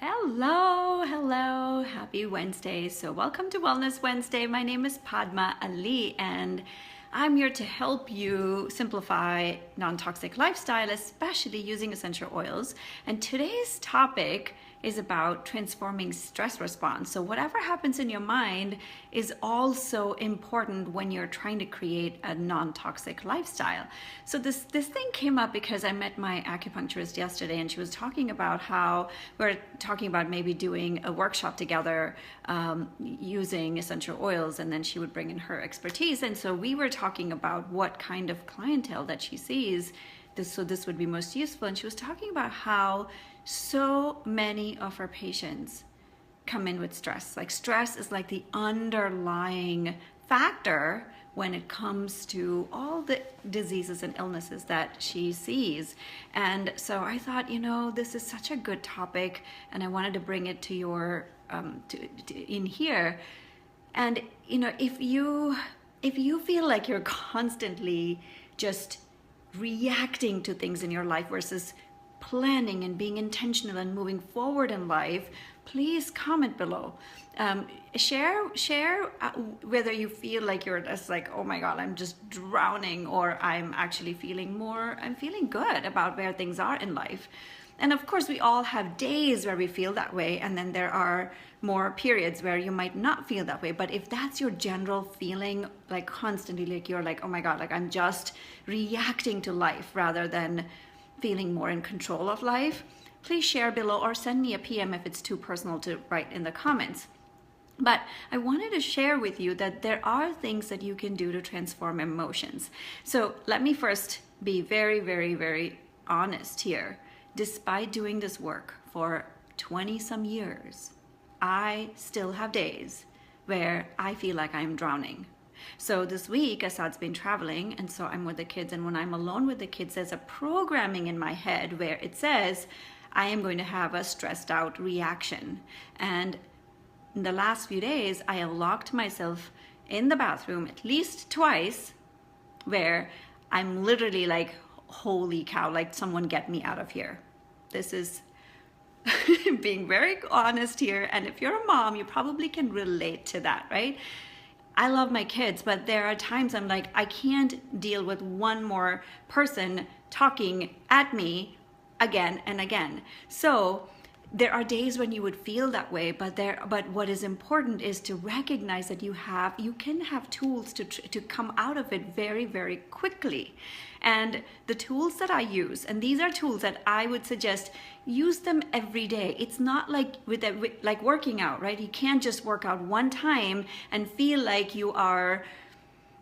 Hello, happy Wednesday. So welcome to Wellness Wednesday. My name is Padma Ali and I'm here to help you simplify non-toxic lifestyle, especially using essential oils. And today's topic is about transforming stress response. So whatever happens in your mind is also important when you're trying to create a non-toxic lifestyle. So this thing came up because I met my acupuncturist yesterday and she was talking about how we're talking about maybe doing a workshop together using essential oils, and then she would bring in her expertise. And so we were talking about what kind of clientele that she sees this would be most useful. And she was talking about how so many of her patients come in with stress. Like stress is like the underlying factor when it comes to all the diseases and illnesses that she sees. And so I thought, this is such a good topic and I wanted to bring it to your in here. And if you feel like you're constantly just reacting to things in your life versus planning and being intentional and moving forward in life, please comment below. Share whether you feel like you're just like, oh my God, I'm just drowning, or I'm actually feeling good about where things are in life. And of course, we all have days where we feel that way, and then there are more periods where you might not feel that way. But if that's your general feeling, like constantly, like you're like, oh my God, like I'm just reacting to life rather than feeling more in control of life, please share below or send me a PM if it's too personal to write in the comments. But I wanted to share with you that there are things that you can do to transform emotions. So let me first be very, very, very honest here. Despite doing this work for 20 some years, I still have days where I feel like I'm drowning. So this week, Asad's been traveling, and so I'm with the kids, and when I'm alone with the kids, there's a programming in my head where it says, I am going to have a stressed out reaction. And in the last few days, I have locked myself in the bathroom at least twice, where I'm literally like, holy cow, like someone get me out of here. This is being very honest here. And if you're a mom, you probably can relate to that, right? I love my kids, but there are times I'm like, I can't deal with one more person talking at me again and again. So there are days when you would feel that way, but what is important is to recognize that you can have tools to come out of it very, very quickly. And the tools that I use, and these are tools that I would suggest use them every day. It's not like like working out, right? You can't just work out one time and feel like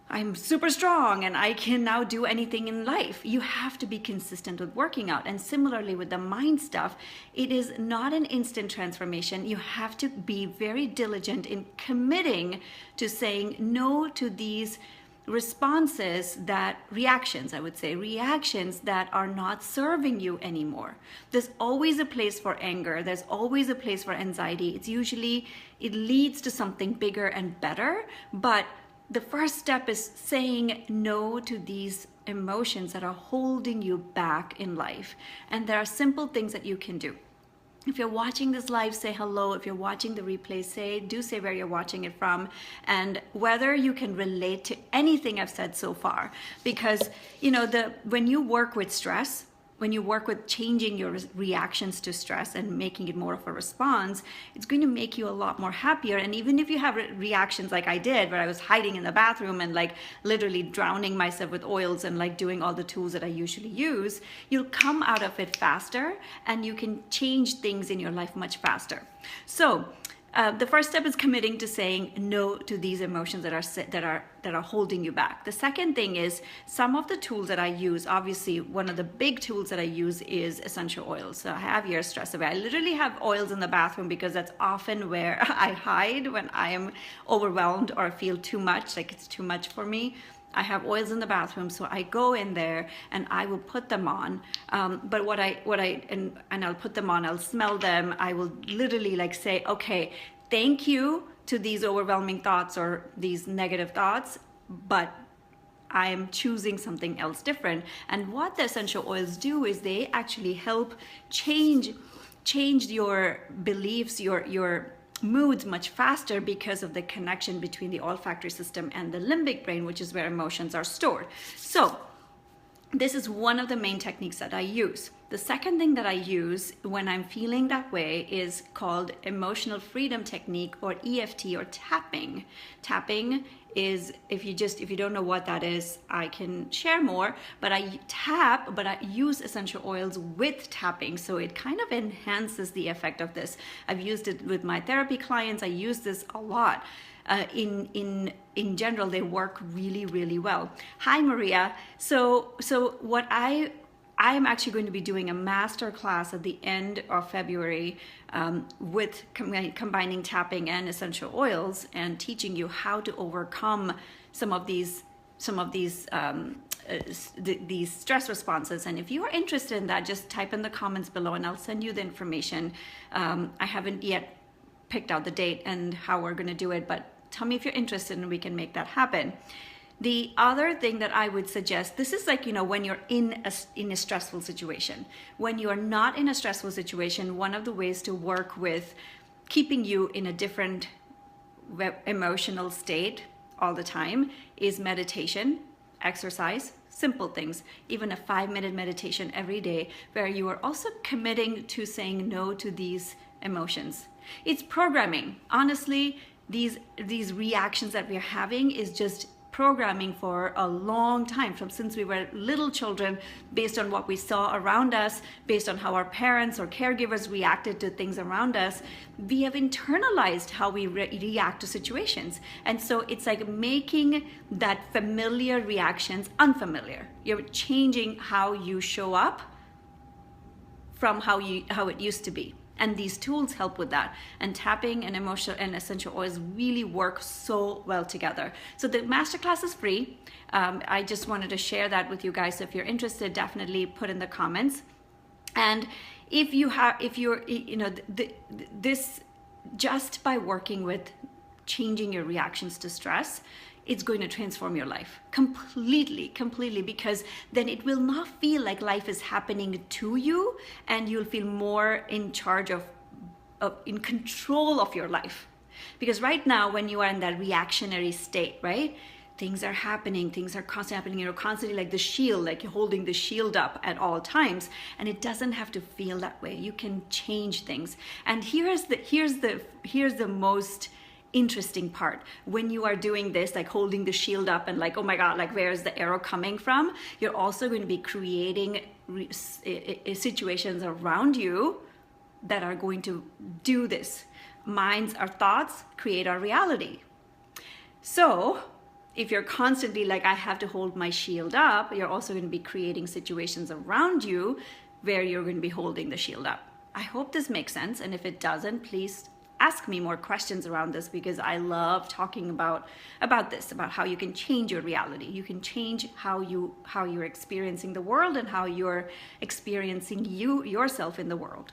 I'm super strong and I can now do anything in life. You have to be consistent with working out. And similarly with the mind stuff, it is not an instant transformation. You have to be very diligent in committing to saying no to these reactions that are not serving you anymore. There's always a place for anger. There's always a place for anxiety. It leads to something bigger and better, but the first step is saying no to these emotions that are holding you back in life. And there are simple things that you can do. If you're watching this live, say hello. If you're watching the replay, do say where you're watching it from and whether you can relate to anything I've said so far. Because, when you work with stress, when you work with changing your reactions to stress and making it more of a response, it's going to make you a lot more happier. And even if you have reactions like I did, where I was hiding in the bathroom and like literally drowning myself with oils and like doing all the tools that I usually use, you'll come out of it faster and you can change things in your life much faster. So the first step is committing to saying no to these emotions that are holding you back. The second thing is some of the tools that I use. Obviously, one of the big tools that I use is essential oils. So I have your Stress Away. I literally have oils in the bathroom because that's often where I hide when I am overwhelmed or feel too much, like it's too much for me. I have oils in the bathroom, so I go in there and I will put them on. But I'll put them on, I'll smell them. I will literally like say, okay, thank you to these overwhelming thoughts or these negative thoughts, but I am choosing something else different. And what the essential oils do is they actually help change change your beliefs, your moods much faster because of the connection between the olfactory system and the limbic brain, which is where emotions are stored. So this is one of the main techniques that I use. The second thing that I use when I'm feeling that way is called emotional freedom technique, or EFT, or tapping. Tapping is, if you don't know what that is, I can share more, but I use essential oils with tapping, so it kind of enhances the effect of this. I've used it with my therapy clients. I use this a lot. In general, they work really, really well. Hi, Maria. So what I am actually going to be doing a master class at the end of February with combining tapping and essential oils, and teaching you how to overcome some of these stress responses. And if you are interested in that, just type in the comments below and I'll send you the information. I haven't yet picked out the date and how we're going to do it, but tell me if you're interested and we can make that happen. The other thing that I would suggest, this is like, when you're in a stressful situation. When you are not in a stressful situation, one of the ways to work with keeping you in a different emotional state all the time is meditation, exercise, simple things, even a 5-minute meditation every day, where you are also committing to saying no to these emotions. It's programming. Honestly, these reactions that we're having is just programming for a long time, from since we were little children, based on what we saw around us, based on how our parents or caregivers reacted to things around us. We have internalized how we react to situations. And so it's like making that familiar reactions unfamiliar. You're changing how you show up from how it used to be. And these tools help with that. And tapping and emotional and essential oils really work so well together. So the masterclass is free. I just wanted to share that with you guys. So if you're interested, definitely put in the comments. And this, just by working with changing your reactions to stress, it's going to transform your life completely, because then it will not feel like life is happening to you, and you'll feel more in charge in control of your life. Because right now, when you are in that reactionary state, right? Things are happening, things are constantly happening, you're constantly like the shield, like you're holding the shield up at all times, and it doesn't have to feel that way. You can change things. And here's the most interesting part. When you are doing this, like holding the shield up and like, oh my God, like where's the arrow coming from? You're also going to be creating situations around you that are going to do this. Minds, our thoughts create our reality. So if you're constantly like, I have to hold my shield up, you're also going to be creating situations around you where you're going to be holding the shield up. I hope this makes sense. And if it doesn't, please ask me more questions around this, because I love talking about this, about how you can change your reality. You can change how you're experiencing the world and how you're experiencing yourself in the world.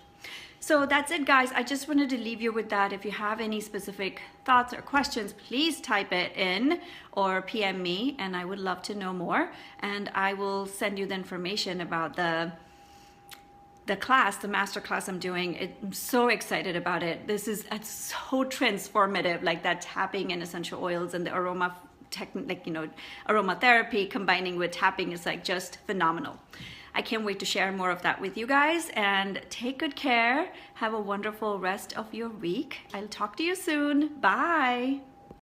So that's it, guys. I just wanted to leave you with that. If you have any specific thoughts or questions, please type it in or PM me, and I would love to know more. And I will send you the information about the class, the master class I'm doing. I'm so excited about it. It's so transformative, like that tapping and essential oils and the aromatherapy combining with tapping is like just phenomenal. I can't wait to share more of that with you guys, and take good care. Have a wonderful rest of your week. I'll talk to you soon. Bye.